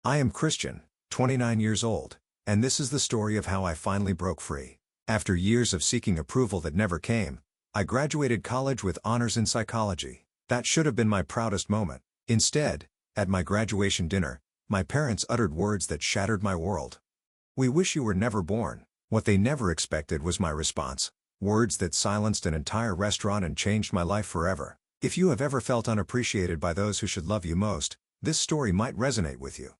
I am Christian, 29 years old, and this is the story of how I finally broke free. After years of seeking approval that never came, I graduated college with honors in psychology. That should have been my proudest moment. Instead, at my graduation dinner, my parents uttered words that shattered my world. "We wish you were never born." What they never expected was my response. Words that silenced an entire restaurant and changed my life forever. If you have ever felt unappreciated by those who should love you most, this story might resonate with you.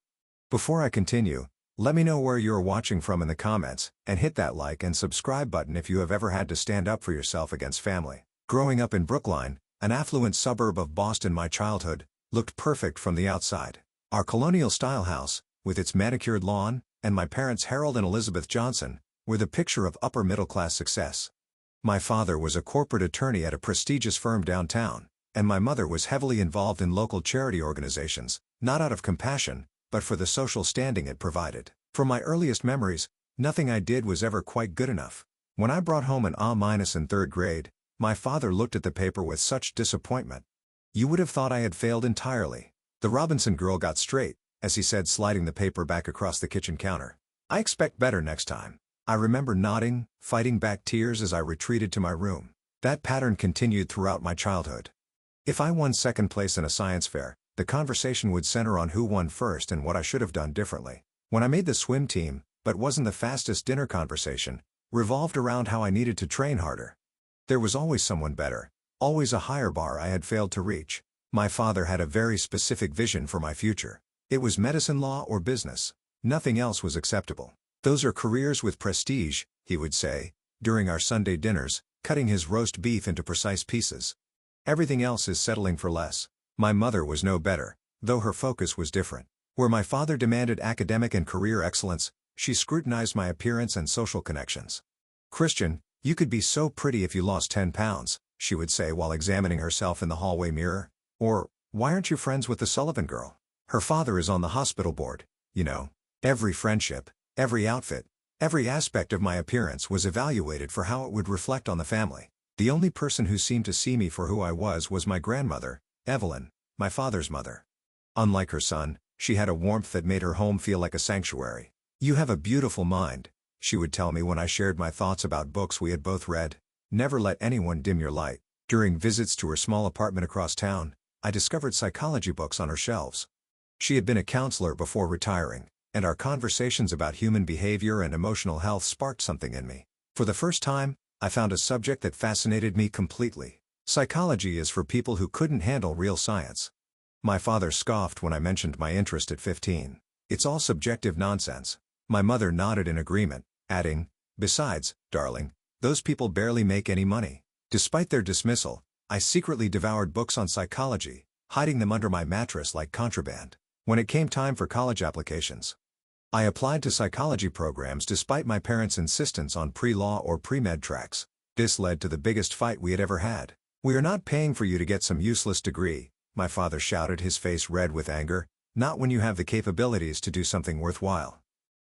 Before I continue, let me know where you are watching from in the comments, and hit that like and subscribe button if you have ever had to stand up for yourself against family. Growing up in Brookline, an affluent suburb of Boston, my childhood looked perfect from the outside. Our colonial-style house, with its manicured lawn, and my parents Harold and Elizabeth Johnson, were the picture of upper-middle-class success. My father was a corporate attorney at a prestigious firm downtown, and my mother was heavily involved in local charity organizations, not out of compassion, but for the social standing it provided. From my earliest memories, nothing I did was ever quite good enough. When I brought home an A- in third grade, my father looked at the paper with such disappointment. "You would have thought I had failed entirely. The Robinson girl got straight," as he said, sliding the paper back across the kitchen counter. "I expect better next time." I remember nodding, fighting back tears as I retreated to my room. That pattern continued throughout my childhood. If I won second place in a science fair, the conversation would center on who won first and what I should have done differently. When I made the swim team, but wasn't the fastest, dinner conversation revolved around how I needed to train harder. There was always someone better, always a higher bar I had failed to reach. My father had a very specific vision for my future. It was medicine, law, or business. Nothing else was acceptable. "Those are careers with prestige," he would say, during our Sunday dinners, cutting his roast beef into precise pieces. "Everything else is settling for less." My mother was no better, though her focus was different. Where my father demanded academic and career excellence, she scrutinized my appearance and social connections. "Christian, you could be so pretty if you lost 10 pounds, she would say while examining herself in the hallway mirror. Or, "Why aren't you friends with the Sullivan girl? Her father is on the hospital board." You know, every friendship, every outfit, every aspect of my appearance was evaluated for how it would reflect on the family. The only person who seemed to see me for who I was my grandmother, Evelyn, my father's mother. Unlike her son, she had a warmth that made her home feel like a sanctuary. "You have a beautiful mind," she would tell me when I shared my thoughts about books we had both read. "Never let anyone dim your light." During visits to her small apartment across town, I discovered psychology books on her shelves. She had been a counselor before retiring, and our conversations about human behavior and emotional health sparked something in me. For the first time, I found a subject that fascinated me completely. Psychology is for people who couldn't handle real science. My father scoffed when I mentioned my interest at 15. "It's all subjective nonsense." My mother nodded in agreement, adding, "Besides, darling, those people barely make any money." Despite their dismissal, I secretly devoured books on psychology, hiding them under my mattress like contraband. When it came time for college applications, I applied to psychology programs despite my parents' insistence on pre-law or pre-med tracks. This led to the biggest fight we had ever had. "We are not paying for you to get some useless degree," my father shouted, his face red with anger. "Not when you have the capabilities to do something worthwhile."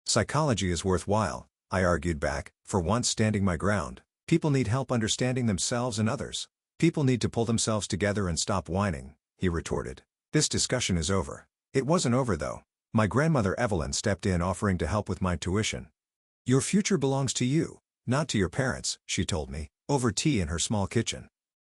"Psychology is worthwhile," I argued back, for once standing my ground. "People need help understanding themselves and others. People need to pull themselves together and stop whining," he retorted. "This discussion is over." It wasn't over though. My grandmother Evelyn stepped in, offering to help with my tuition. "Your future belongs to you, not to your parents," she told me, over tea in her small kitchen.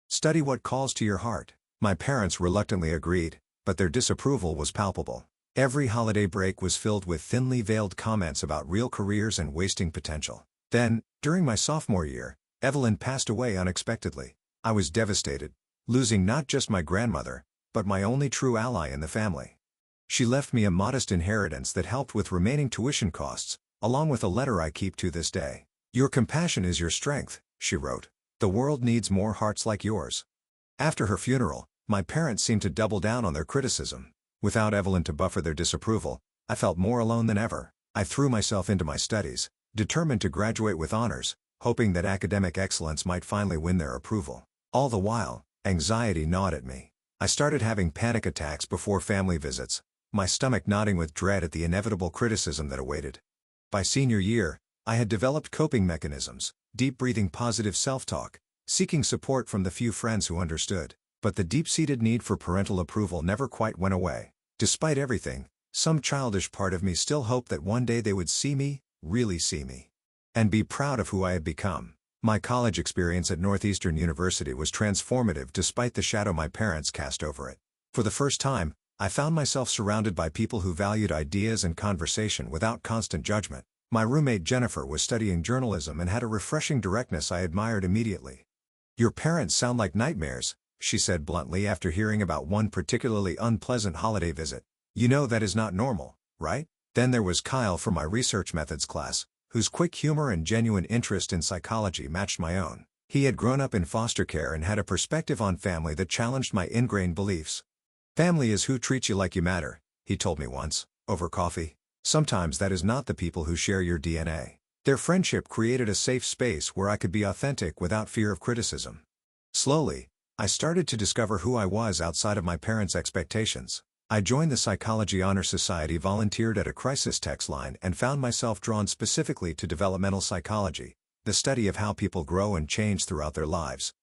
"Study what calls to your heart." My parents reluctantly agreed, but their disapproval was palpable. Every holiday break was filled with thinly veiled comments about real careers and wasting potential. Then, during my sophomore year, Evelyn passed away unexpectedly. I was devastated, losing not just my grandmother, but my only true ally in the family. She left me a modest inheritance that helped with remaining tuition costs, along with a letter I keep to this day. "Your compassion is your strength," she wrote. "The world needs more hearts like yours." After her funeral, my parents seemed to double down on their criticism. Without Evelyn to buffer their disapproval, I felt more alone than ever. I threw myself into my studies, determined to graduate with honors, hoping that academic excellence might finally win their approval. All the while, anxiety gnawed at me. I started having panic attacks before family visits, my stomach knotting with dread at the inevitable criticism that awaited. By senior year, I had developed coping mechanisms, deep breathing, positive self-talk, seeking support from the few friends who understood. But the deep-seated need for parental approval never quite went away. Despite everything, Some childish part of me still hoped that one day they would see me, really see me, and be proud of who I had become. My college experience at Northeastern University was transformative despite the shadow my parents cast over it. For the first time, I found myself surrounded by people who valued ideas and conversation without constant judgment. My roommate Jennifer was studying journalism and had a refreshing directness I admired immediately. "Your parents sound like nightmares," she said bluntly after hearing about one particularly unpleasant holiday visit. "You know that is not normal, right?" Then there was Kyle from my research methods class, whose quick humor and genuine interest in psychology matched my own. He had grown up in foster care and had a perspective on family that challenged my ingrained beliefs. "Family is who treats you like you matter," he told me once, over coffee. Sometimes that is not the people who share your DNA. Their friendship created a safe space where I could be authentic without fear of criticism. Slowly, I started to discover who I was outside of my parents' expectations. I joined the Psychology Honor Society, volunteered at a crisis text line, and found myself drawn specifically to developmental psychology, the study of how people grow and change throughout their lives.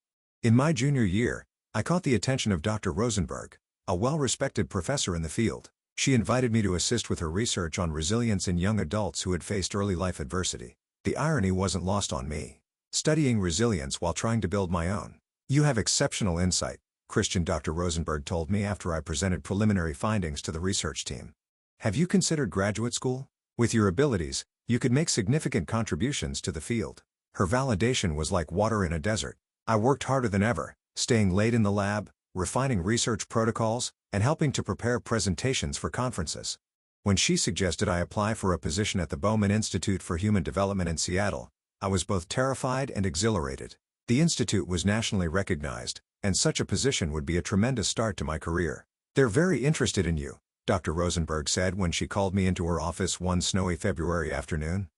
In my junior year, I caught the attention of Dr. Rosenberg, a well-respected professor in the field. She invited me to assist with her research on resilience in young adults who had faced early life adversity. The irony wasn't lost on me. Studying resilience while trying to build my own. "You have exceptional insight," Dr. Rosenberg told me after I presented preliminary findings to the research team. "Have you considered graduate school? With your abilities, you could make significant contributions to the field." Her validation was like water in a desert. I worked harder than ever, staying late in the lab, refining research protocols, and helping to prepare presentations for conferences. When she suggested I apply for a position at the Bowman Institute for Human Development in Seattle, I was both terrified and exhilarated. The institute was nationally recognized, and such a position would be a tremendous start to my career. "They're very interested in you," Dr. Rosenberg said when she called me into her office one snowy February afternoon.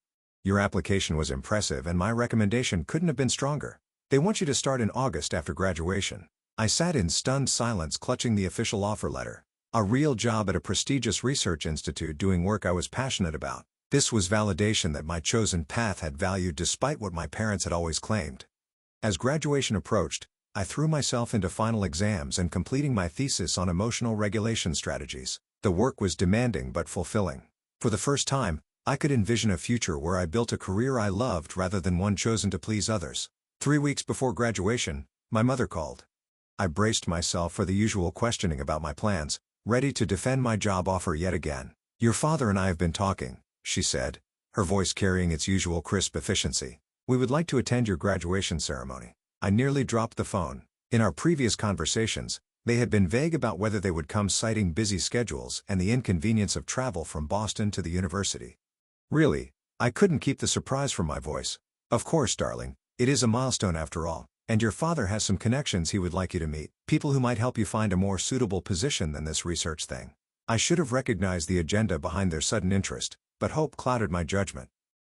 "Your application was impressive and my recommendation couldn't have been stronger. They want you to start in August after graduation." I sat in stunned silence, clutching the official offer letter. A real job at a prestigious research institute doing work I was passionate about. This was validation that my chosen path had value despite what my parents had always claimed. As graduation approached, I threw myself into final exams and completing my thesis on emotional regulation strategies. The work was demanding but fulfilling. For the first time, I could envision a future where I built a career I loved rather than one chosen to please others. 3 weeks before graduation, my mother called. I braced myself for the usual questioning about my plans, ready to defend my job offer yet again. "Your father and I have been talking," she said, her voice carrying its usual crisp efficiency. "We would like to attend your graduation ceremony." I nearly dropped the phone. In our previous conversations, they had been vague about whether they would come, citing busy schedules and the inconvenience of travel from Boston to the university. Really, I couldn't keep the surprise from my voice. "Of course, darling, it is a milestone after all. And your father has some connections he would like you to meet, people who might help you find a more suitable position than this research thing." I should have recognized the agenda behind their sudden interest, but hope clouded my judgment.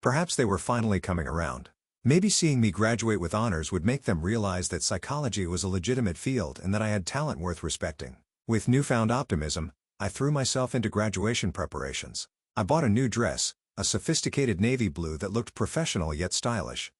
Perhaps they were finally coming around. Maybe seeing me graduate with honors would make them realize that psychology was a legitimate field and that I had talent worth respecting. With newfound optimism, I threw myself into graduation preparations. I bought a new dress, a sophisticated navy blue that looked professional yet stylish.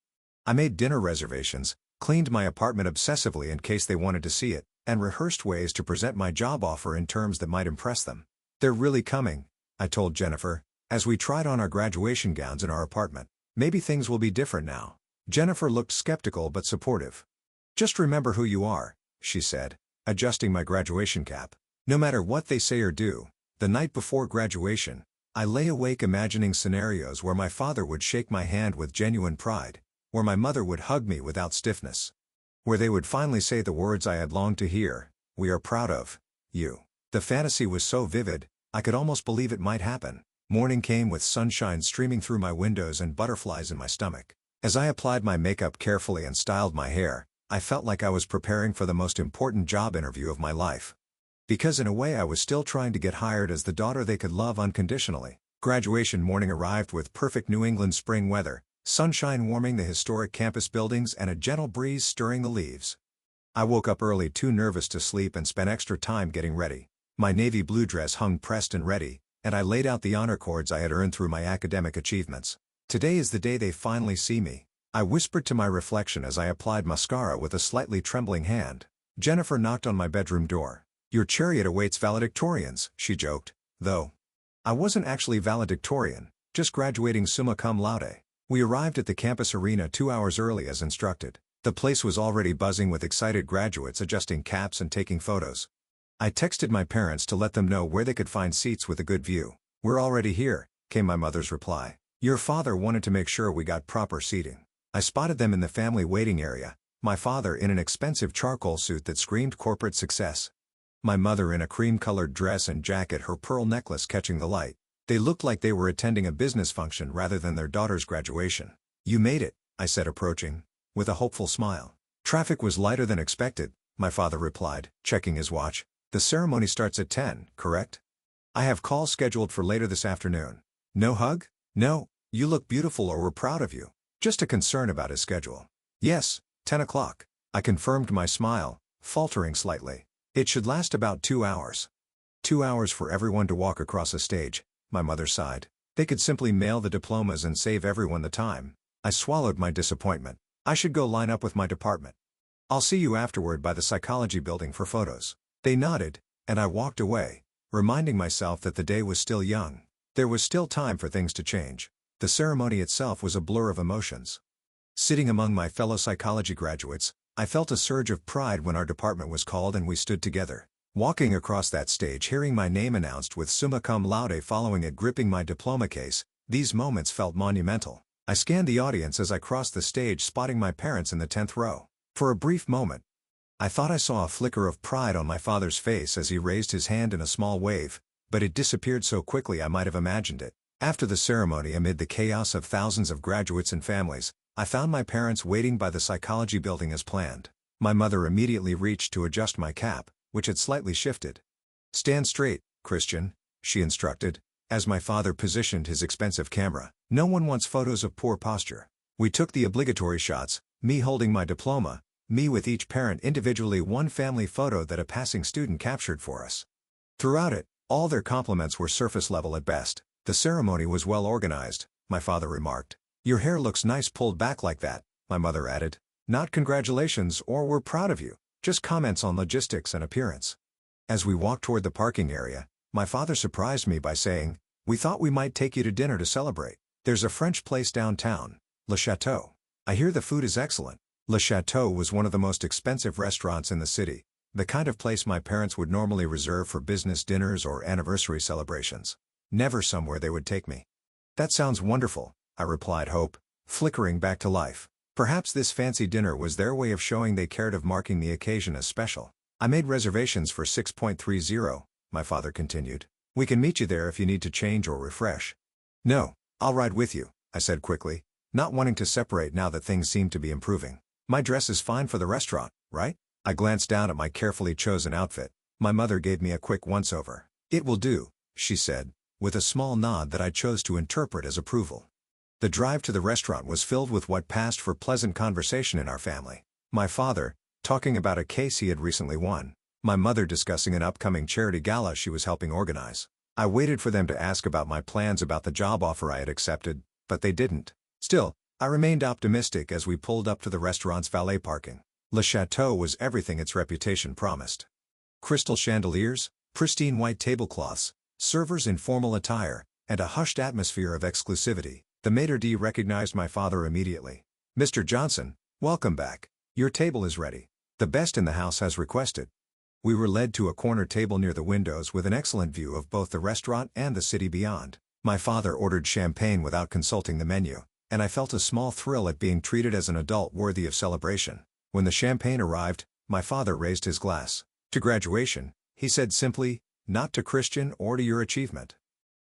I made dinner reservations, cleaned my apartment obsessively in case they wanted to see it, and rehearsed ways to present my job offer in terms that might impress them. "They're really coming," I told Jennifer, as we tried on our graduation gowns in our apartment. "Maybe things will be different now." Jennifer looked skeptical but supportive. "Just remember who you are," she said, adjusting my graduation cap. "No matter what they say or do." The night before graduation, I lay awake imagining scenarios where my father would shake my hand with genuine pride, where my mother would hug me without stiffness, where they would finally say the words I had longed to hear, "We are proud of you." The fantasy was so vivid, I could almost believe it might happen. Morning came with sunshine streaming through my windows and butterflies in my stomach. As I applied my makeup carefully and styled my hair, I felt like I was preparing for the most important job interview of my life. Because in a way I was still trying to get hired as the daughter they could love unconditionally. Graduation morning arrived with perfect New England spring weather, sunshine warming the historic campus buildings and a gentle breeze stirring the leaves. I woke up early, too nervous to sleep, and spent extra time getting ready. My navy blue dress hung pressed and ready, and I laid out the honor cords I had earned through my academic achievements. "Today is the day they finally see me," I whispered to my reflection as I applied mascara with a slightly trembling hand. Jennifer knocked on my bedroom door. "Your chariot awaits valedictorians," she joked, "though." I wasn't actually valedictorian, just graduating summa cum laude. We arrived at the campus arena 2 hours early as instructed. The place was already buzzing with excited graduates adjusting caps and taking photos. I texted my parents to let them know where they could find seats with a good view. "We're already here," came my mother's reply. "Your father wanted to make sure we got proper seating." I spotted them in the family waiting area, my father in an expensive charcoal suit that screamed corporate success. My mother in a cream-colored dress and jacket, her pearl necklace catching the light. They looked like they were attending a business function rather than their daughter's graduation. "You made it," I said, approaching, with a hopeful smile. "Traffic was lighter than expected," my father replied, checking his watch. "The ceremony starts at 10, correct? I have calls scheduled for later this afternoon." "No hug?" "No, you look beautiful or we're proud of you." Just a concern about his schedule. "Yes, 10 o'clock. I confirmed, my smile, faltering slightly. "It should last about 2 hours. 2 hours for everyone to walk across a stage," my mother sighed. "They could simply mail the diplomas and save everyone the time." I swallowed my disappointment. "I should go line up with my department. I'll see you afterward by the psychology building for photos." They nodded, and I walked away, reminding myself that the day was still young. There was still time for things to change. The ceremony itself was a blur of emotions. Sitting among my fellow psychology graduates, I felt a surge of pride when our department was called and we stood together. Walking across that stage, hearing my name announced with summa cum laude following it, gripping my diploma case, these moments felt monumental. I scanned the audience as I crossed the stage, spotting my parents in the 10th row. For a brief moment, I thought I saw a flicker of pride on my father's face as he raised his hand in a small wave, but it disappeared so quickly I might have imagined it. After the ceremony, amid the chaos of thousands of graduates and families, I found my parents waiting by the psychology building as planned. My mother immediately reached to adjust my cap, which had slightly shifted. "Stand straight, Christian," she instructed, as my father positioned his expensive camera. "No one wants photos of poor posture." We took the obligatory shots, me holding my diploma, me with each parent individually, one family photo that a passing student captured for us. Throughout it, all their compliments were surface level at best. "The ceremony was well organized," my father remarked. "Your hair looks nice pulled back like that," my mother added. "Not congratulations or we're proud of you, just comments on logistics and appearance." As we walked toward the parking area, my father surprised me by saying, "We thought we might take you to dinner to celebrate. There's a French place downtown, Le Chateau. I hear the food is excellent." Le Chateau was one of the most expensive restaurants in the city, the kind of place my parents would normally reserve for business dinners or anniversary celebrations. Never somewhere they would take me. "That sounds wonderful," I replied, hope flickering back to life. Perhaps this fancy dinner was their way of showing they cared, of marking the occasion as special. "I made reservations for 6.30, my father continued. "We can meet you there if you need to change or refresh." "No, I'll ride with you," I said quickly, not wanting to separate now that things seemed to be improving. "My dress is fine for the restaurant, right?" I glanced down at my carefully chosen outfit. My mother gave me a quick once-over. "It will do," she said, with a small nod that I chose to interpret as approval. The drive to the restaurant was filled with what passed for pleasant conversation in our family. My father, talking about a case he had recently won. My mother discussing an upcoming charity gala she was helping organize. I waited for them to ask about my plans about the job offer I had accepted, but they didn't. Still, I remained optimistic as we pulled up to the restaurant's valet parking. Le Chateau was everything its reputation promised. Crystal chandeliers, pristine white tablecloths, servers in formal attire, and a hushed atmosphere of exclusivity. The maitre d' recognized my father immediately. "Mr. Johnson, welcome back. Your table is ready. The best in the house has requested." We were led to a corner table near the windows with an excellent view of both the restaurant and the city beyond. My father ordered champagne without consulting the menu, and I felt a small thrill at being treated as an adult worthy of celebration. When the champagne arrived, my father raised his glass. "To graduation," he said simply, "not to Christian or to your achievement.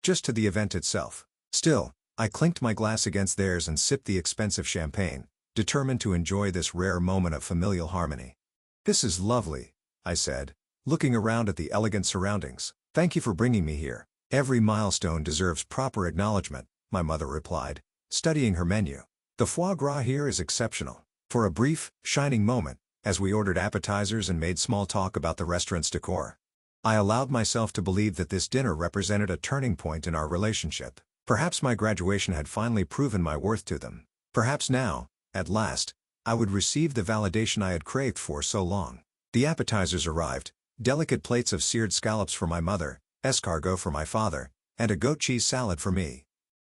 Just to the event itself." Still, I clinked my glass against theirs and sipped the expensive champagne, determined to enjoy this rare moment of familial harmony. "This is lovely," I said, looking around at the elegant surroundings. "Thank you for bringing me here. Every milestone deserves proper acknowledgement," my mother replied, studying her menu. "The foie gras here is exceptional." For a brief, shining moment, as we ordered appetizers and made small talk about the restaurant's decor, I allowed myself to believe that this dinner represented a turning point in our relationship. Perhaps my graduation had finally proven my worth to them. Perhaps now, at last, I would receive the validation I had craved for so long. The appetizers arrived, delicate plates of seared scallops for my mother, escargot for my father, and a goat cheese salad for me.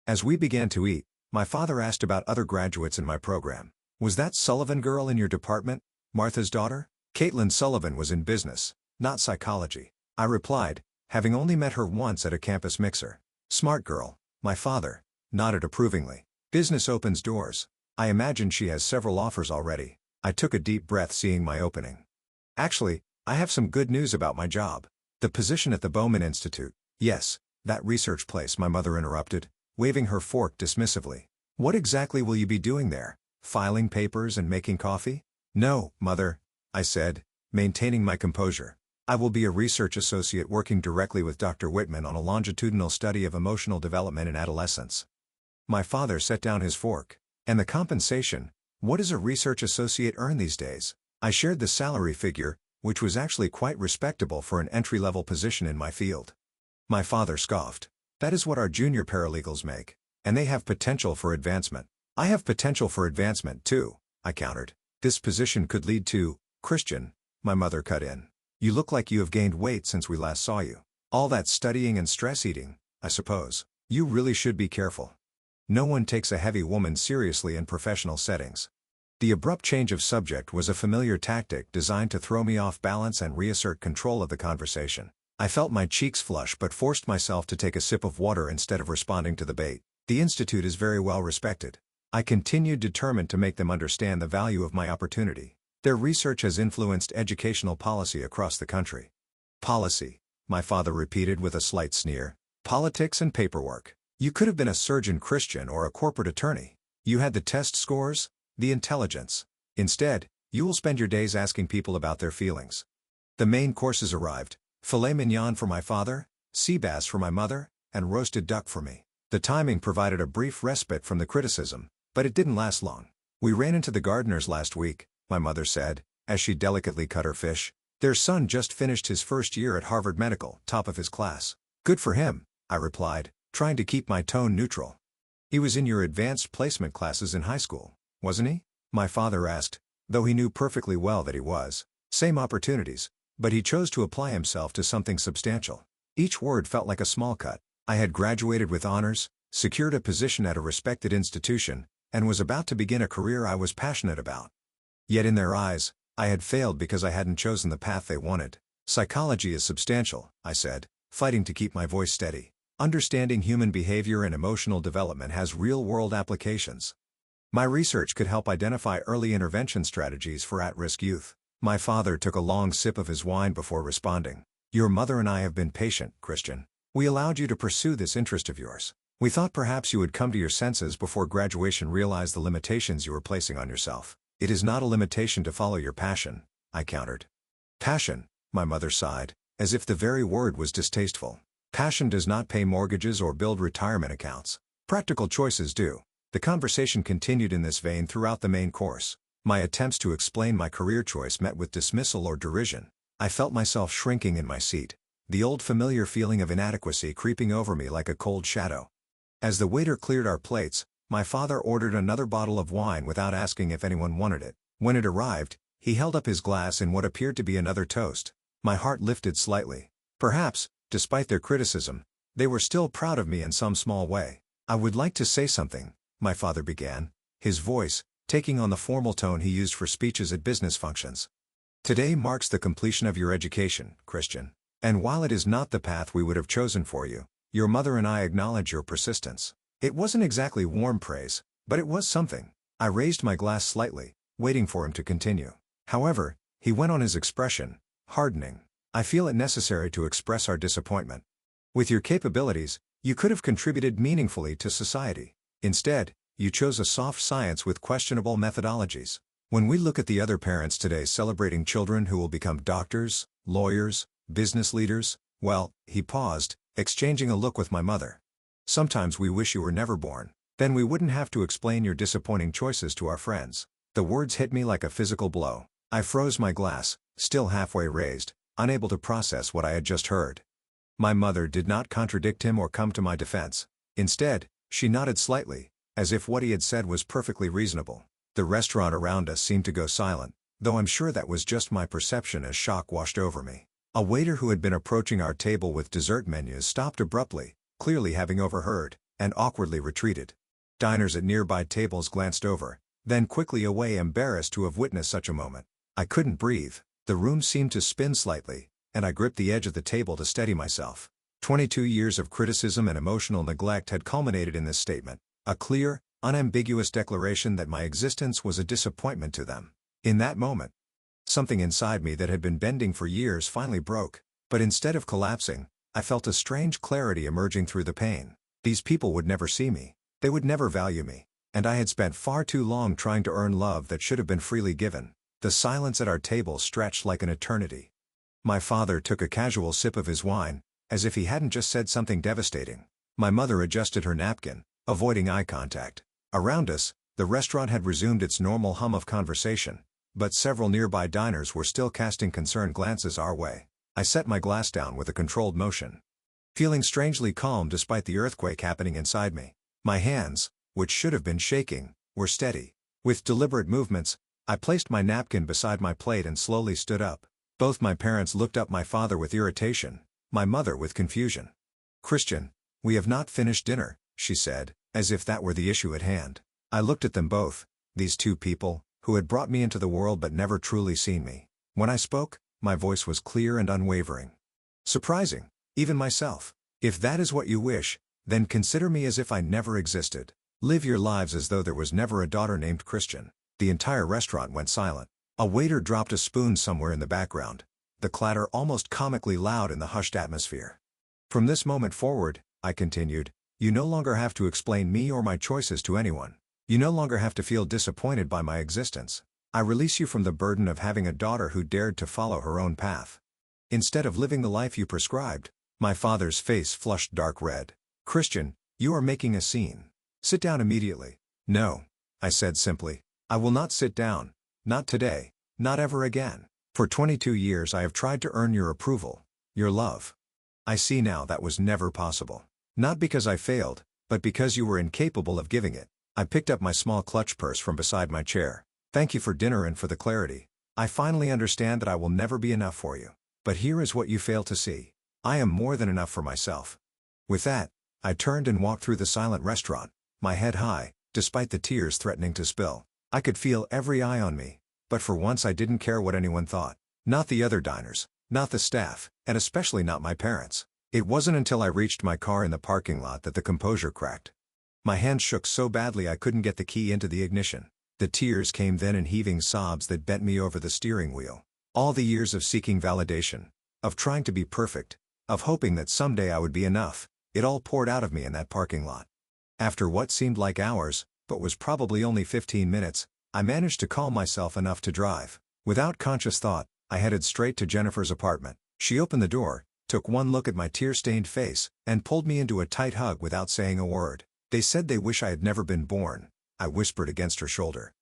As we began to eat, my father asked about other graduates in my program. Was that Sullivan girl in your department, Martha's daughter? Caitlin Sullivan was in business, not psychology, I replied, having only met her once at a campus mixer. Smart girl, my father nodded approvingly. Business opens doors. I imagine she has several offers already. I took a deep breath seeing my opening. Actually, I have some good news about my job. The position at the Bowman Institute. Yes, that research place, my mother interrupted, waving her fork dismissively. What exactly will you be doing there? Filing papers and making coffee? No, mother, I said, maintaining my composure. I will be a research associate working directly with Dr. Whitman on a longitudinal study of emotional development in adolescence. My father set down his fork. And the compensation? What does a research associate earn these days? I shared the salary figure, which was actually quite respectable for an entry-level position in my field. My father scoffed. That is what our junior paralegals make. And they have potential for advancement. I have potential for advancement too, I countered. This position could lead to, Christian, my mother cut in. You look like you have gained weight since we last saw you. All that studying and stress eating, I suppose. You really should be careful. No one takes a heavy woman seriously in professional settings. The abrupt change of subject was a familiar tactic designed to throw me off balance and reassert control of the conversation. I felt my cheeks flush but forced myself to take a sip of water instead of responding to the bait. The institute is very well respected. I continued, determined to make them understand the value of my opportunity. Their research has influenced educational policy across the country. Policy, my father repeated with a slight sneer. Politics and paperwork. You could have been a surgeon, Christian, or a corporate attorney. You had the test scores, the intelligence. Instead, you will spend your days asking people about their feelings. The main courses arrived: filet mignon for my father, sea bass for my mother, and roasted duck for me. The timing provided a brief respite from the criticism, but it didn't last long. We ran into the gardeners last week, my mother said, as she delicately cut her fish. Their son just finished his first year at Harvard Medical, top of his class. Good for him, I replied, trying to keep my tone neutral. He was in your advanced placement classes in high school, wasn't he? My father asked, though he knew perfectly well that he was. Same opportunities, but he chose to apply himself to something substantial. Each word felt like a small cut. I had graduated with honors, secured a position at a respected institution, and was about to begin a career I was passionate about. Yet in their eyes, I had failed because I hadn't chosen the path they wanted. Psychology is substantial, I said, fighting to keep my voice steady. Understanding human behavior and emotional development has real-world applications. My research could help identify early intervention strategies for at-risk youth. My father took a long sip of his wine before responding. Your mother and I have been patient, Christian. We allowed you to pursue this interest of yours. We thought perhaps you would come to your senses before graduation, realize the limitations you were placing on yourself. It is not a limitation to follow your passion, I countered. Passion, my mother sighed, as if the very word was distasteful. Passion does not pay mortgages or build retirement accounts. Practical choices do. The conversation continued in this vein throughout the main course. My attempts to explain my career choice met with dismissal or derision. I felt myself shrinking in my seat, the old familiar feeling of inadequacy creeping over me like a cold shadow. As the waiter cleared our plates, my father ordered another bottle of wine without asking if anyone wanted it. When it arrived, he held up his glass in what appeared to be another toast. My heart lifted slightly. Perhaps, despite their criticism, they were still proud of me in some small way. I would like to say something, my father began, his voice taking on the formal tone he used for speeches at business functions. Today marks the completion of your education, Christian. And while it is not the path we would have chosen for you, your mother and I acknowledge your persistence. It wasn't exactly warm praise, but it was something. I raised my glass slightly, waiting for him to continue. However, he went on, his expression hardening. I feel it necessary to express our disappointment. With your capabilities, you could have contributed meaningfully to society. Instead, you chose a soft science with questionable methodologies. When we look at the other parents today celebrating children who will become doctors, lawyers, business leaders, well, he paused, exchanging a look with my mother. Sometimes we wish you were never born. Then we wouldn't have to explain your disappointing choices to our friends. The words hit me like a physical blow. I froze my glass, still halfway raised, unable to process what I had just heard. My mother did not contradict him or come to my defense. Instead, she nodded slightly, as if what he had said was perfectly reasonable. The restaurant around us seemed to go silent, though I'm sure that was just my perception as shock washed over me. A waiter who had been approaching our table with dessert menus stopped abruptly, clearly having overheard, and awkwardly retreated. Diners at nearby tables glanced over, then quickly away, embarrassed to have witnessed such a moment. I couldn't breathe, the room seemed to spin slightly, and I gripped the edge of the table to steady myself. 22 years of criticism and emotional neglect had culminated in this statement, a clear, unambiguous declaration that my existence was a disappointment to them. In that moment, something inside me that had been bending for years finally broke, but instead of collapsing, I felt a strange clarity emerging through the pain. These people would never see me, they would never value me, and I had spent far too long trying to earn love that should have been freely given. The silence at our table stretched like an eternity. My father took a casual sip of his wine, as if he hadn't just said something devastating. My mother adjusted her napkin, avoiding eye contact. Around us, the restaurant had resumed its normal hum of conversation, but several nearby diners were still casting concerned glances our way. I set my glass down with a controlled motion, feeling strangely calm despite the earthquake happening inside me. My hands, which should have been shaking, were steady. With deliberate movements, I placed my napkin beside my plate and slowly stood up. Both my parents looked up, my father with irritation, my mother with confusion. "Christian, we have not finished dinner," she said, as if that were the issue at hand. I looked at them both, these two people, who had brought me into the world but never truly seen me. When I spoke, my voice was clear and unwavering. "Surprising, even myself. If that is what you wish, then consider me as if I never existed. Live your lives as though there was never a daughter named Christian." The entire restaurant went silent. A waiter dropped a spoon somewhere in the background, the clatter almost comically loud in the hushed atmosphere. "From this moment forward," I continued, "you no longer have to explain me or my choices to anyone. You no longer have to feel disappointed by my existence. I release you from the burden of having a daughter who dared to follow her own path, instead of living the life you prescribed." My father's face flushed dark red. "Christian, you are making a scene. Sit down immediately." "No," I said simply. "I will not sit down. Not today. Not ever again. For 22 years I have tried to earn your approval, your love. I see now that was never possible. Not because I failed, but because you were incapable of giving it." I picked up my small clutch purse from beside my chair. "Thank you for dinner and for the clarity. I finally understand that I will never be enough for you. But here is what you fail to see. I am more than enough for myself." With that, I turned and walked through the silent restaurant, my head high, despite the tears threatening to spill. I could feel every eye on me, but for once I didn't care what anyone thought. Not the other diners, not the staff, and especially not my parents. It wasn't until I reached my car in the parking lot that the composure cracked. My hands shook so badly I couldn't get the key into the ignition. The tears came then in heaving sobs that bent me over the steering wheel. All the years of seeking validation, of trying to be perfect, of hoping that someday I would be enough, it all poured out of me in that parking lot. After what seemed like hours, but was probably only 15 minutes, I managed to calm myself enough to drive. Without conscious thought, I headed straight to Jennifer's apartment. She opened the door, took one look at my tear-stained face, and pulled me into a tight hug without saying a word. "They said they wish I had never been born," I whispered against her shoulder.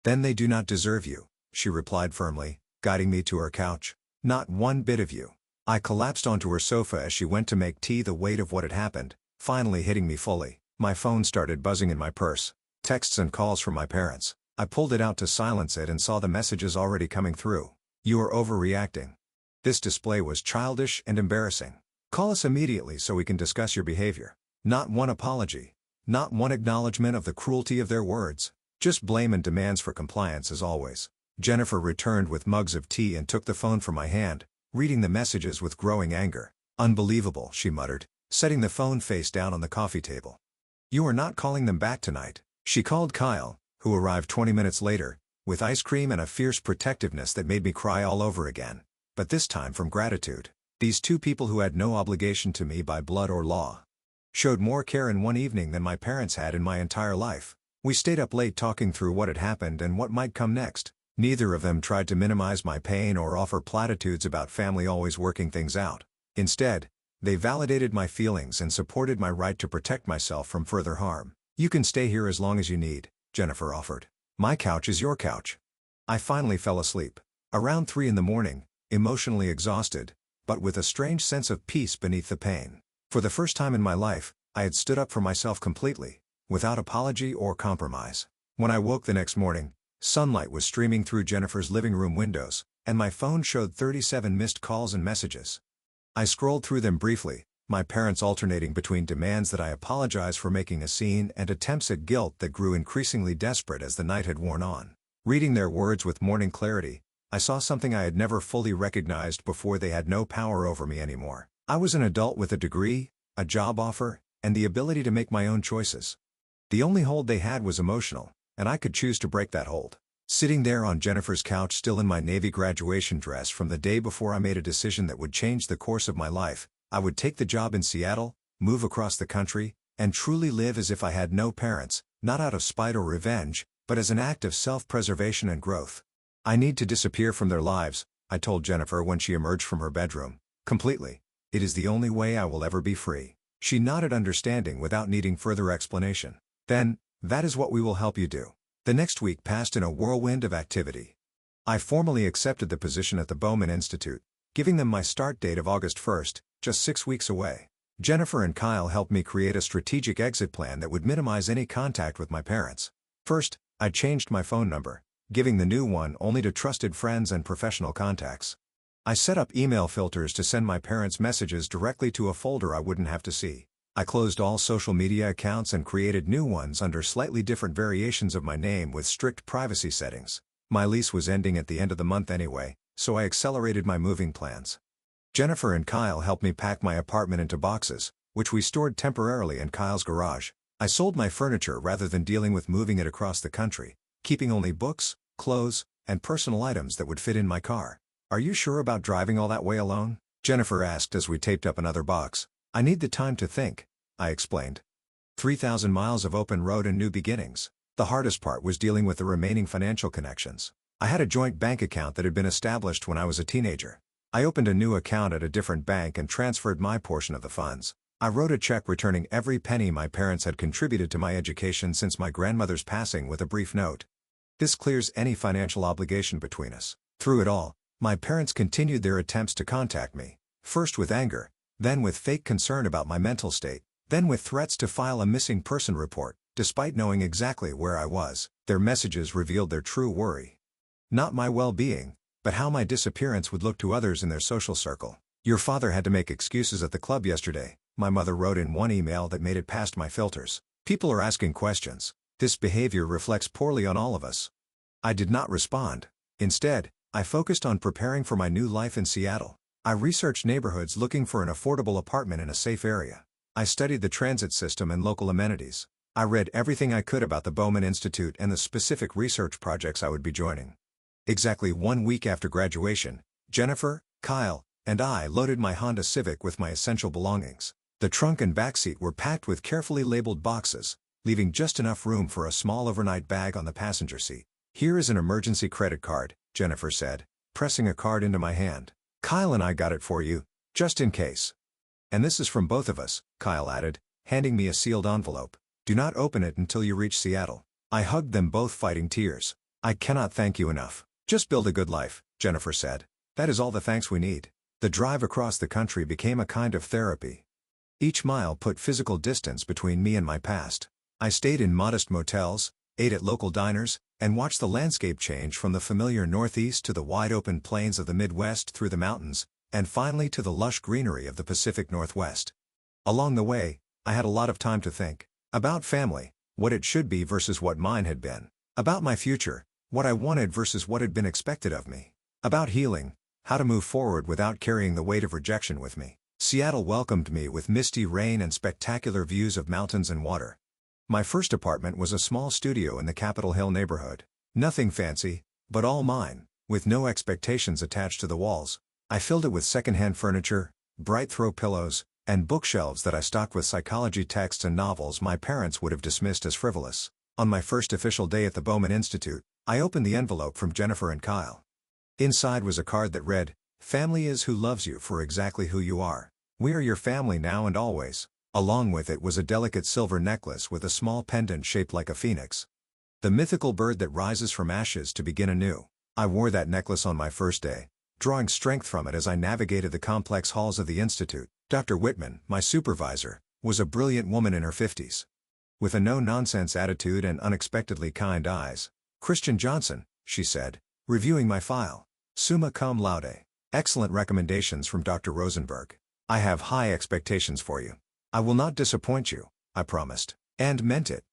"Then they do not deserve you," she replied firmly, guiding me to her couch. "Not one bit of you." I collapsed onto her sofa as she went to make tea, the weight of what had happened finally hitting me fully. My phone started buzzing in my purse. Texts and calls from my parents. I pulled it out to silence it and saw the messages already coming through. "You are overreacting. This display was childish and embarrassing. Call us immediately so we can discuss your behavior." Not one apology. Not one acknowledgement of the cruelty of their words. Just blame and demands for compliance as always. Jennifer returned with mugs of tea and took the phone from my hand, reading the messages with growing anger. "Unbelievable," she muttered, setting the phone face down on the coffee table. "You are not calling them back tonight." She called Kyle, who arrived 20 minutes later, with ice cream and a fierce protectiveness that made me cry all over again. But this time from gratitude. These two people who had no obligation to me by blood or law showed more care in one evening than my parents had in my entire life. We stayed up late talking through what had happened and what might come next. Neither of them tried to minimize my pain or offer platitudes about family always working things out. Instead, they validated my feelings and supported my right to protect myself from further harm. "You can stay here as long as you need," Jennifer offered. "My couch is your couch." I finally fell asleep. Around 3 in the morning, emotionally exhausted, but with a strange sense of peace beneath the pain. For the first time in my life, I had stood up for myself completely, without apology or compromise. When I woke the next morning, sunlight was streaming through Jennifer's living room windows, and my phone showed 37 missed calls and messages. I scrolled through them briefly, my parents alternating between demands that I apologize for making a scene and attempts at guilt that grew increasingly desperate as the night had worn on. Reading their words with morning clarity, I saw something I had never fully recognized before: they had no power over me anymore. I was an adult with a degree, a job offer, and the ability to make my own choices. The only hold they had was emotional, and I could choose to break that hold. Sitting there on Jennifer's couch, still in my Navy graduation dress from the day before I made a decision that would change the course of my life, I would take the job in Seattle, move across the country, and truly live as if I had no parents, not out of spite or revenge, but as an act of self-preservation and growth. I need to disappear from their lives, I told Jennifer when she emerged from her bedroom. Completely. It is the only way I will ever be free. She nodded understanding without needing further explanation. Then, that is what we will help you do. The next week passed in a whirlwind of activity. I formally accepted the position at the Bowman Institute, giving them my start date of August 1st, just 6 weeks away. Jennifer and Kyle helped me create a strategic exit plan that would minimize any contact with my parents. First, I changed my phone number, giving the new one only to trusted friends and professional contacts. I set up email filters to send my parents messages directly to a folder I wouldn't have to see. I closed all social media accounts and created new ones under slightly different variations of my name with strict privacy settings. My lease was ending at the end of the month anyway, so I accelerated my moving plans. Jennifer and Kyle helped me pack my apartment into boxes, which we stored temporarily in Kyle's garage. I sold my furniture rather than dealing with moving it across the country, keeping only books, clothes, and personal items that would fit in my car. "Are you sure about driving all that way alone?" Jennifer asked as we taped up another box. "I need the time to think," I explained. 3,000 miles of open road and new beginnings. The hardest part was dealing with the remaining financial connections. I had a joint bank account that had been established when I was a teenager. I opened a new account at a different bank and transferred my portion of the funds. I wrote a check returning every penny my parents had contributed to my education since my grandmother's passing with a brief note. "This clears any financial obligation between us." Through it all, my parents continued their attempts to contact me, first with anger, then with fake concern about my mental state, then with threats to file a missing person report, despite knowing exactly where I was. Their messages revealed their true worry. Not my well-being, but how my disappearance would look to others in their social circle. "Your father had to make excuses at the club yesterday," my mother wrote in one email that made it past my filters. "People are asking questions. This behavior reflects poorly on all of us." I did not respond. Instead, I focused on preparing for my new life in Seattle. I researched neighborhoods looking for an affordable apartment in a safe area. I studied the transit system and local amenities. I read everything I could about the Bowman Institute and the specific research projects I would be joining. Exactly 1 week after graduation, Jennifer, Kyle, and I loaded my Honda Civic with my essential belongings. The trunk and backseat were packed with carefully labeled boxes, leaving just enough room for a small overnight bag on the passenger seat. "Here is an emergency credit card," Jennifer said, pressing a card into my hand. "Kyle and I got it for you, just in case. And this is from both of us," Kyle added, handing me a sealed envelope. "Do not open it until you reach Seattle." I hugged them both, fighting tears. "I cannot thank you enough. Just build a good life," Jennifer said. "That is all the thanks we need." The drive across the country became a kind of therapy. Each mile put physical distance between me and my past. I stayed in modest motels, ate at local diners, and watched the landscape change from the familiar Northeast to the wide-open plains of the Midwest, through the mountains, and finally to the lush greenery of the Pacific Northwest. Along the way, I had a lot of time to think. About family, what it should be versus what mine had been. About my future, what I wanted versus what had been expected of me. About healing, how to move forward without carrying the weight of rejection with me. Seattle welcomed me with misty rain and spectacular views of mountains and water. My first apartment was a small studio in the Capitol Hill neighborhood. Nothing fancy, but all mine, with no expectations attached to the walls. I filled it with secondhand furniture, bright throw pillows, and bookshelves that I stocked with psychology texts and novels my parents would have dismissed as frivolous. On my first official day at the Bowman Institute, I opened the envelope from Jennifer and Kyle. Inside was a card that read, "Family is who loves you for exactly who you are. We are your family now and always." Along with it was a delicate silver necklace with a small pendant shaped like a phoenix. The mythical bird that rises from ashes to begin anew. I wore that necklace on my first day, drawing strength from it as I navigated the complex halls of the Institute. Dr. Whitman, my supervisor, was a brilliant woman in her 50s. With a no-nonsense attitude and unexpectedly kind eyes. "Christian Johnson," she said, reviewing my file. "Summa cum laude. Excellent recommendations from Dr. Rosenberg." I have high expectations for you. I will not disappoint you, I promised. And meant it.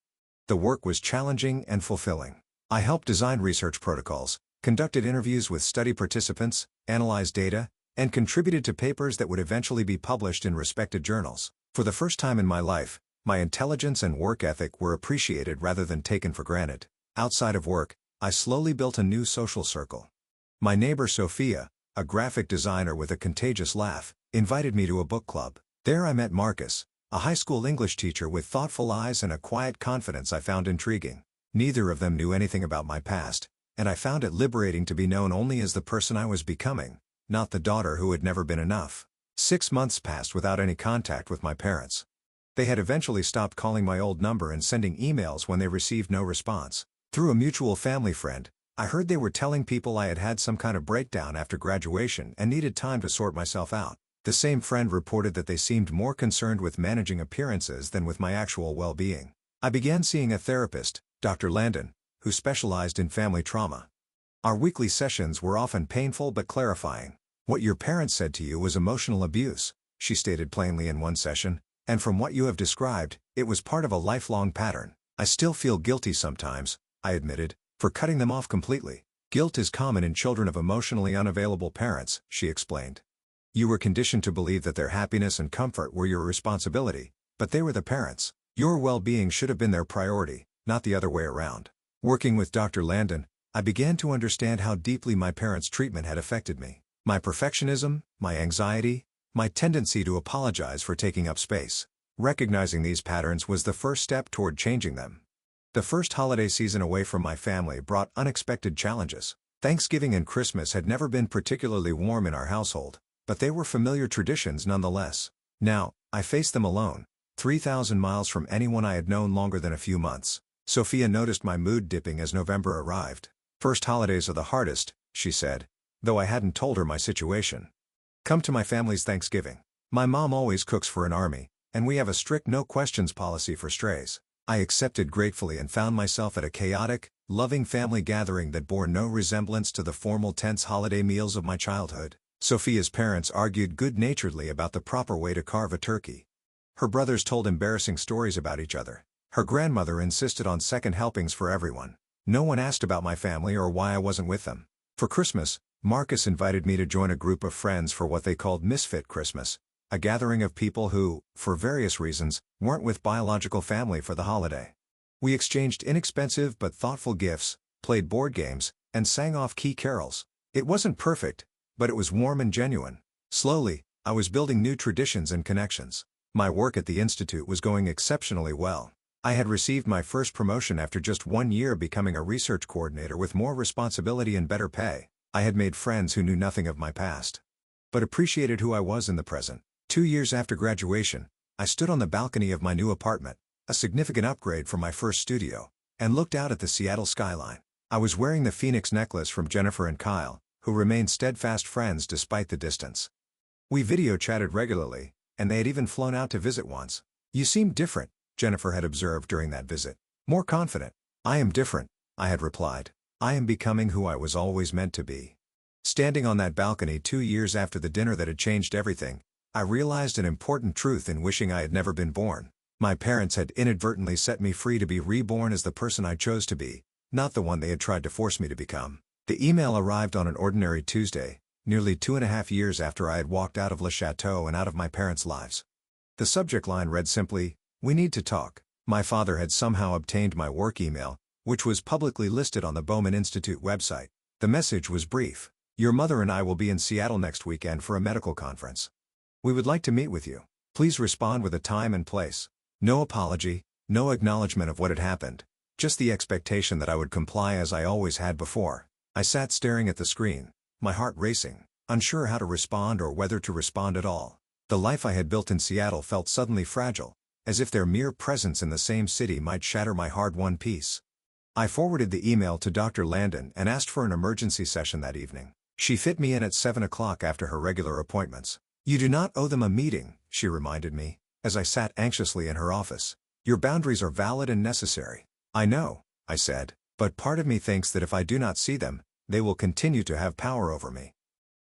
The work was challenging and fulfilling. I helped design research protocols, conducted interviews with study participants, analyzed data, and contributed to papers that would eventually be published in respected journals. For the first time in my life, my intelligence and work ethic were appreciated rather than taken for granted. Outside of work, I slowly built a new social circle. My neighbor Sophia, a graphic designer with a contagious laugh, invited me to a book club. There I met Marcus, a high school English teacher with thoughtful eyes and a quiet confidence I found intriguing. Neither of them knew anything about my past, and I found it liberating to be known only as the person I was becoming, not the daughter who had never been enough. 6 months passed without any contact with my parents. They had eventually stopped calling my old number and sending emails when they received no response. Through a mutual family friend, I heard they were telling people I had had some kind of breakdown after graduation and needed time to sort myself out. The same friend reported that they seemed more concerned with managing appearances than with my actual well-being. I began seeing a therapist, Dr. Landon, who specialized in family trauma. Our weekly sessions were often painful but clarifying. "What your parents said to you was emotional abuse," she stated plainly in one session, "and from what you have described, it was part of a lifelong pattern. I still feel guilty sometimes," I admitted, "for cutting them off completely. Guilt is common in children of emotionally unavailable parents," she explained. "You were conditioned to believe that their happiness and comfort were your responsibility, but they were the parents. Your well-being should have been their priority, not the other way around." Working with Dr. Landon, I began to understand how deeply my parents' treatment had affected me. My perfectionism, my anxiety, my tendency to apologize for taking up space. Recognizing these patterns was the first step toward changing them. The first holiday season away from my family brought unexpected challenges. Thanksgiving and Christmas had never been particularly warm in our household, but they were familiar traditions nonetheless. Now, I faced them alone, 3,000 miles from anyone I had known longer than a few months. Sophia noticed my mood dipping as November arrived. "First holidays are the hardest," she said, though I hadn't told her my situation. "Come to my family's Thanksgiving. My mom always cooks for an army, and we have a strict no-questions policy for strays." I accepted gratefully and found myself at a chaotic, loving family gathering that bore no resemblance to the formal tense holiday meals of my childhood. Sophia's parents argued good-naturedly about the proper way to carve a turkey. Her brothers told embarrassing stories about each other. Her grandmother insisted on second helpings for everyone. No one asked about my family or why I wasn't with them. For Christmas, Marcus invited me to join a group of friends for what they called Misfit Christmas, a gathering of people who, for various reasons, weren't with biological family for the holiday. We exchanged inexpensive but thoughtful gifts, played board games, and sang off-key carols. It wasn't perfect, but it was warm and genuine. Slowly, I was building new traditions and connections. My work at the Institute was going exceptionally well. I had received my first promotion after just 1 year becoming a research coordinator with more responsibility and better pay. I had made friends who knew nothing of my past, but appreciated who I was in the present. 2 years after graduation, I stood on the balcony of my new apartment, a significant upgrade from my first studio, and looked out at the Seattle skyline. I was wearing the Phoenix necklace from Jennifer and Kyle, who remained steadfast friends despite the distance. We video chatted regularly, and they had even flown out to visit once. "You seem different," Jennifer had observed during that visit. "More confident." "I am different," I had replied. "I am becoming who I was always meant to be." Standing on that balcony 2 years after the dinner that had changed everything, I realized an important truth in wishing I had never been born. My parents had inadvertently set me free to be reborn as the person I chose to be, not the one they had tried to force me to become. The email arrived on an ordinary Tuesday, nearly 2.5 years after I had walked out of Le Chateau and out of my parents' lives. The subject line read simply, "We need to talk." My father had somehow obtained my work email, which was publicly listed on the Bowman Institute website. The message was brief. "Your mother and I will be in Seattle next weekend for a medical conference. We would like to meet with you. Please respond with a time and place." No apology, no acknowledgement of what had happened, just the expectation that I would comply as I always had before. I sat staring at the screen, my heart racing, unsure how to respond or whether to respond at all. The life I had built in Seattle felt suddenly fragile, as if their mere presence in the same city might shatter my hard-won peace. I forwarded the email to Dr. Landon and asked for an emergency session that evening. She fit me in at 7 o'clock after her regular appointments. "You do not owe them a meeting," she reminded me, as I sat anxiously in her office. "Your boundaries are valid and necessary." "I know," I said, "but part of me thinks that if I do not see them, they will continue to have power over me.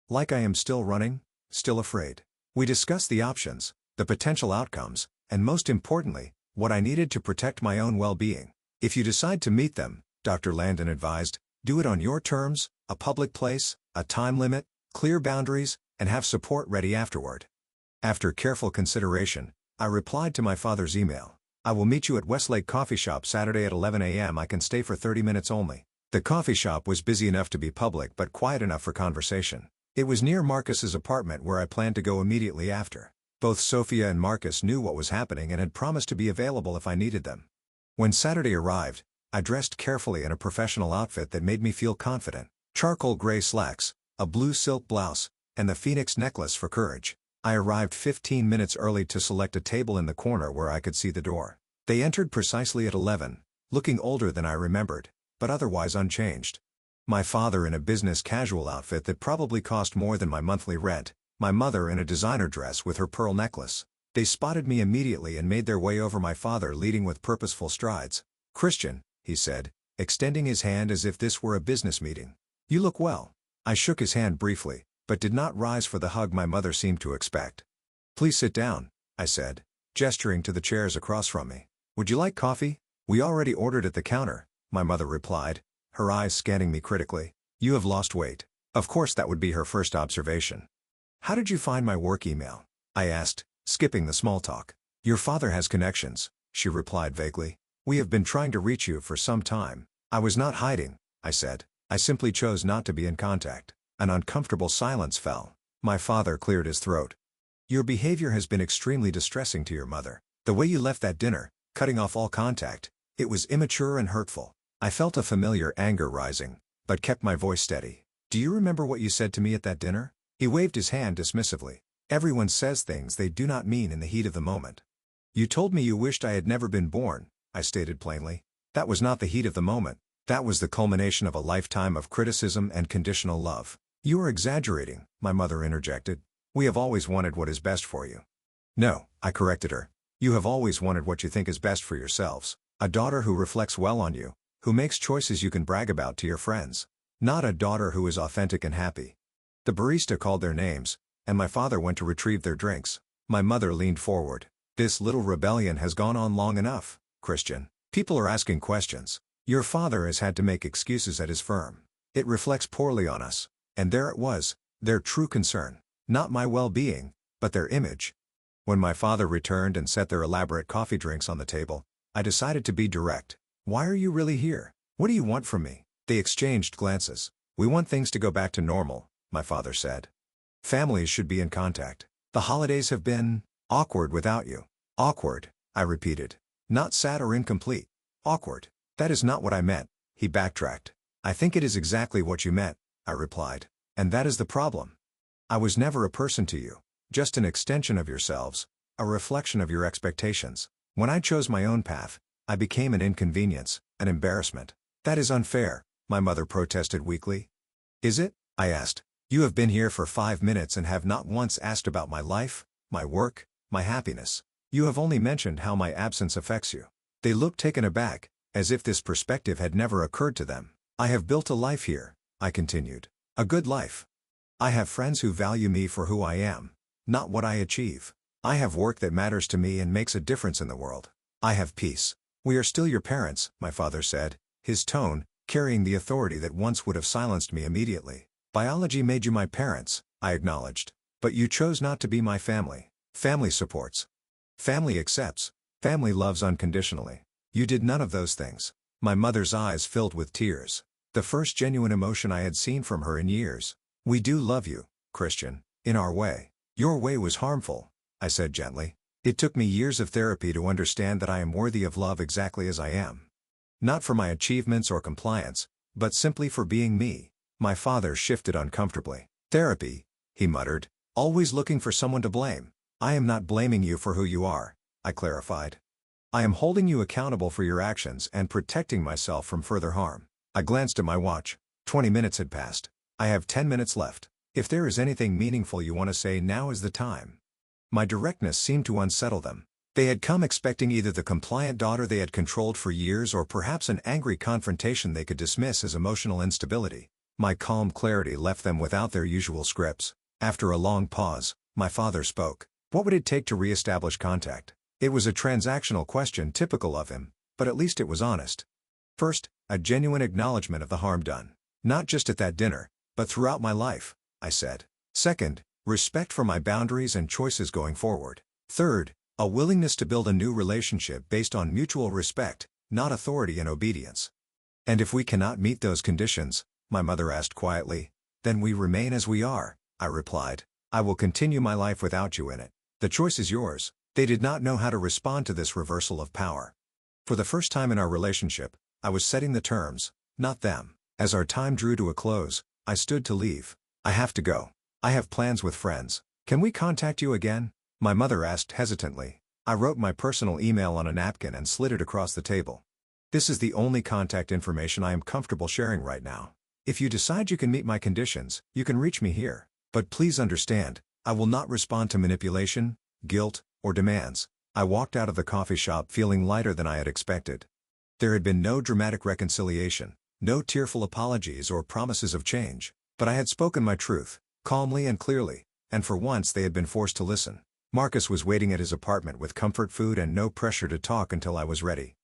Like I am still running, still afraid." We discussed the options, the potential outcomes, and most importantly, what I needed to protect my own well-being. If you decide to meet them, Dr. Landon advised, do it on your terms, a public place, a time limit, clear boundaries, and have support ready afterward. After careful consideration, I replied to my father's email. I will meet you at Westlake Coffee Shop Saturday at 11 a.m. I can stay for 30 minutes only. The coffee shop was busy enough to be public but quiet enough for conversation. It was near Marcus's apartment where I planned to go immediately after. Both Sophia and Marcus knew what was happening and had promised to be available if I needed them. When Saturday arrived, I dressed carefully in a professional outfit that made me feel confident. Charcoal gray slacks, a blue silk blouse, and the phoenix necklace for courage. I arrived 15 minutes early to select a table in the corner where I could see the door. They entered precisely at 11, looking older than I remembered, but otherwise unchanged. My father in a business casual outfit that probably cost more than my monthly rent, my mother in a designer dress with her pearl necklace. They spotted me immediately and made their way over, my father leading with purposeful strides. "Christian," he said, extending his hand as if this were a business meeting. "You look well." I shook his hand briefly, but did not rise for the hug my mother seemed to expect. "Please sit down," I said, gesturing to the chairs across from me. "Would you like coffee?" "We already ordered at the counter," my mother replied, her eyes scanning me critically. "You have lost weight." Of course that would be her first observation. "How did you find my work email?" I asked, skipping the small talk. "Your father has connections," she replied vaguely. "We have been trying to reach you for some time." "I was not hiding," I said. "I simply chose not to be in contact." An uncomfortable silence fell. My father cleared his throat. "Your behavior has been extremely distressing to your mother. The way you left that dinner, cutting off all contact, it was immature and hurtful." I felt a familiar anger rising, but kept my voice steady. "Do you remember what you said to me at that dinner?" He waved his hand dismissively. "Everyone says things they do not mean in the heat of the moment." "You told me you wished I had never been born," I stated plainly. "That was not the heat of the moment. That was the culmination of a lifetime of criticism and conditional love." "You are exaggerating," my mother interjected. "We have always wanted what is best for you." "No," I corrected her. "You have always wanted what you think is best for yourselves. A daughter who reflects well on you, who makes choices you can brag about to your friends. Not a daughter who is authentic and happy." The barista called their names, and my father went to retrieve their drinks. My mother leaned forward. "This little rebellion has gone on long enough, Christian. People are asking questions. Your father has had to make excuses at his firm. It reflects poorly on us." And there it was, their true concern. Not my well-being, but their image. When my father returned and set their elaborate coffee drinks on the table, I decided to be direct. "Why are you really here? What do you want from me?" They exchanged glances. "We want things to go back to normal," my father said. "Families should be in contact. The holidays have been awkward without you." "Awkward," I repeated. "Not sad or incomplete. Awkward." "That is not what I meant," he backtracked. "I think it is exactly what you meant," I replied. "And that is the problem. I was never a person to you, just an extension of yourselves, a reflection of your expectations. When I chose my own path, I became an inconvenience, an embarrassment." "That is unfair," my mother protested weakly. "Is it?" I asked. "You have been here for 5 minutes and have not once asked about my life, my work, my happiness. You have only mentioned how my absence affects you." They looked taken aback, as if this perspective had never occurred to them. "I have built a life here," I continued. "A good life. I have friends who value me for who I am, not what I achieve. I have work that matters to me and makes a difference in the world. I have peace." "We are still your parents," my father said, his tone carrying the authority that once would have silenced me immediately. "Biology made you my parents," I acknowledged. "But you chose not to be my family. Family supports. Family accepts. Family loves unconditionally. You did none of those things." My mother's eyes filled with tears. The first genuine emotion I had seen from her in years. "We do love you, Christian, in our way. Your way was harmful," I said gently. "It took me years of therapy to understand that I am worthy of love exactly as I am. Not for my achievements or compliance, but simply for being me." My father shifted uncomfortably. "Therapy," he muttered, "always looking for someone to blame." "I am not blaming you for who you are," I clarified. "I am holding you accountable for your actions and protecting myself from further harm." I glanced at my watch. 20 minutes had passed. "I have 10 minutes left. If there is anything meaningful you want to say, now is the time." My directness seemed to unsettle them. They had come expecting either the compliant daughter they had controlled for years or perhaps an angry confrontation they could dismiss as emotional instability. My calm clarity left them without their usual scripts. After a long pause, My father spoke. What would it take to re-establish contact? It was a transactional question typical of him, but at least it was honest. First, a genuine acknowledgement of the harm done. Not just at that dinner, but throughout my life, I said. Second, respect for my boundaries and choices going forward. Third, a willingness to build a new relationship based on mutual respect, not authority and obedience. And if we cannot meet those conditions, my mother asked quietly, then we remain as we are, I replied. I will continue my life without you in it. The choice is yours. They did not know how to respond to this reversal of power. For the first time in our relationship, I was setting the terms, not them. As our time drew to a close, I stood to leave. I have to go. I have plans with friends. Can we contact you again? My mother asked hesitantly. I wrote my personal email on a napkin and slid it across the table. This is the only contact information I am comfortable sharing right now. If you decide you can meet my conditions, you can reach me here. But please understand, I will not respond to manipulation, guilt, or demands. I walked out of the coffee shop feeling lighter than I had expected. There had been no dramatic reconciliation, no tearful apologies or promises of change, but I had spoken my truth, calmly and clearly, and for once they had been forced to listen. Marcus was waiting at his apartment with comfort food and no pressure to talk until I was ready.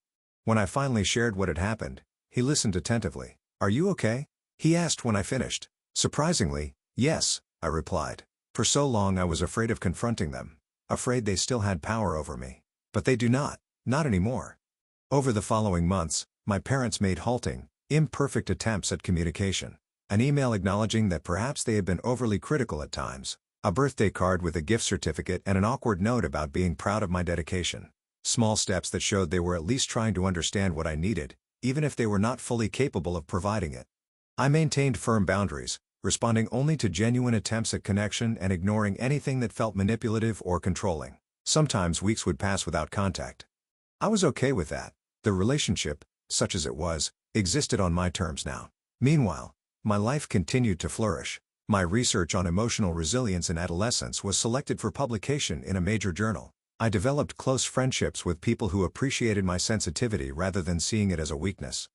When I finally shared what had happened, he listened attentively. "Are you okay?" he asked when I finished. Surprisingly, yes, I replied. For so long I was afraid of confronting them, afraid they still had power over me. But they do not anymore. Over the following months, my parents made halting, imperfect attempts at communication. An email acknowledging that perhaps they had been overly critical at times, a birthday card with a gift certificate and an awkward note about being proud of my dedication. Small steps that showed they were at least trying to understand what I needed, even if they were not fully capable of providing it. I maintained firm boundaries, responding only to genuine attempts at connection and ignoring anything that felt manipulative or controlling. Sometimes weeks would pass without contact. I was okay with that. The relationship, such as it was, existed on my terms now. Meanwhile, my life continued to flourish. My research on emotional resilience in adolescence was selected for publication in a major journal. I developed close friendships with people who appreciated my sensitivity rather than seeing it as a weakness.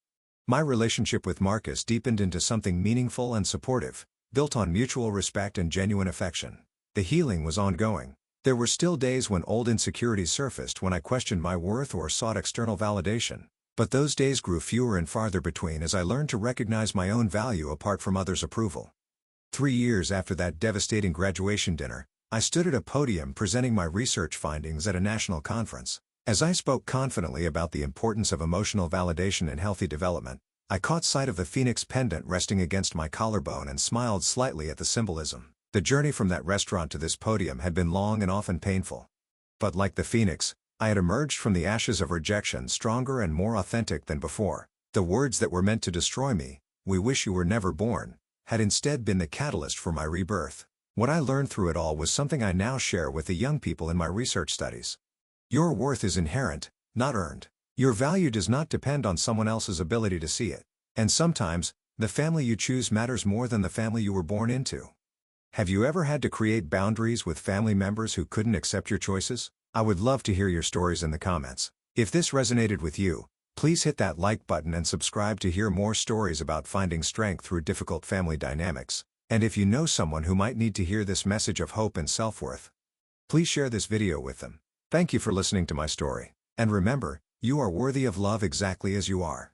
My relationship with Marcus deepened into something meaningful and supportive, built on mutual respect and genuine affection. The healing was ongoing. There were still days when old insecurities surfaced when I questioned my worth or sought external validation. But those days grew fewer and farther between as I learned to recognize my own value apart from others' approval. 3 years after that devastating graduation dinner, I stood at a podium presenting my research findings at a national conference. As I spoke confidently about the importance of emotional validation in healthy development, I caught sight of the phoenix pendant resting against my collarbone and smiled slightly at the symbolism. The journey from that restaurant to this podium had been long and often painful. But like the phoenix, I had emerged from the ashes of rejection stronger and more authentic than before. The words that were meant to destroy me, "We wish you were never born," had instead been the catalyst for my rebirth. What I learned through it all was something I now share with the young people in my research studies. Your worth is inherent, not earned. Your value does not depend on someone else's ability to see it. And sometimes, the family you choose matters more than the family you were born into. Have you ever had to create boundaries with family members who couldn't accept your choices? I would love to hear your stories in the comments. If this resonated with you, please hit that like button and subscribe to hear more stories about finding strength through difficult family dynamics. And if you know someone who might need to hear this message of hope and self-worth, please share this video with them. Thank you for listening to my story. And remember, you are worthy of love exactly as you are.